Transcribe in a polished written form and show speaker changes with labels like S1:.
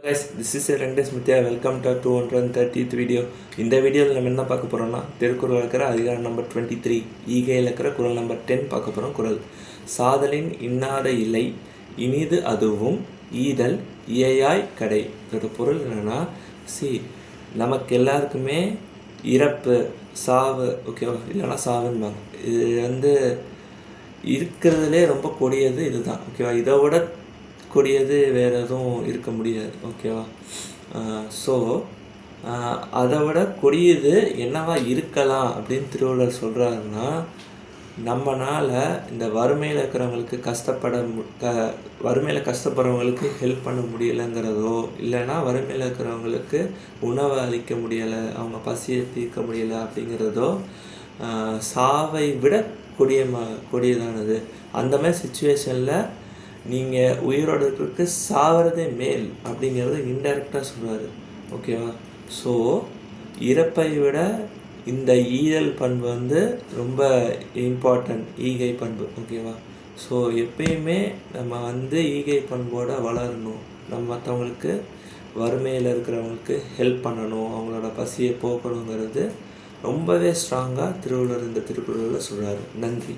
S1: Guys, this is Rendes Mithya. Welcome to 230th video. இந்த வீடியோவில் நம்ம என்ன பார்க்க போகிறோம்னா திருக்குறள் இருக்கிற அதிகாரம் நம்பர் 23 ஈகையில் இருக்கிற குறள் நம்பர் 10 பார்க்க போகிறோம். குறள் சாதலின் இன்னாத இலை இனிது அதுவும் ஈதல் இயையாய் கடை. இதோட பொருள் என்னென்னா நமக்கு எல்லாருக்குமே இறப்பு சாவு ஓகேவா இல்லைனா சாவுன்பாங்க. இது இருக்கிறதுலே ரொம்ப கொடியது இதுதான் ஓகேவா. இதை விட கொடியது வேறு எதுவும் இருக்க முடியாது ஓகேவா. ஸோ அதை விட கொடியது என்னவா இருக்கலாம் அப்படின்னு திருவள்ளுவர் சொல்கிறாருன்னா, நம்மளால் இந்த வறுமையில் இருக்கிறவங்களுக்கு வறுமையில் கஷ்டப்படுறவங்களுக்கு ஹெல்ப் பண்ண முடியலைங்கிறதோ இல்லைன்னா வறுமையில் இருக்கிறவங்களுக்கு உணவை அளிக்க முடியலை, அவங்க பசியை தீர்க்க முடியலை அப்படிங்கிறதோ சாவை விட கொடியதானது. அந்த மாதிரி சுச்சுவேஷனில் நீங்கள் உயிரோடு இருக்கிறதுக்கு சாவறதே மேல் அப்படிங்கிறத இன்டெரக்டாக சொல்லுவார் ஓகேவா. ஸோ இறப்பை விட இந்த ஈதல் பண்பு ரொம்ப இம்பார்ட்டன்ட், ஈகை பண்பு ஓகேவா. ஸோ எப்பயுமே நம்ம ஈகை பண்போடு வளரணும். நம்ம மற்றவங்களுக்கு வறுமையில் இருக்கிறவங்களுக்கு ஹெல்ப் பண்ணணும், அவங்களோட பசியை போக்கணுங்கிறது ரொம்பவே ஸ்ட்ராங்காக திருவள்ளுவர் இந்த திருக்குறளில் சொல்கிறார். நன்றி.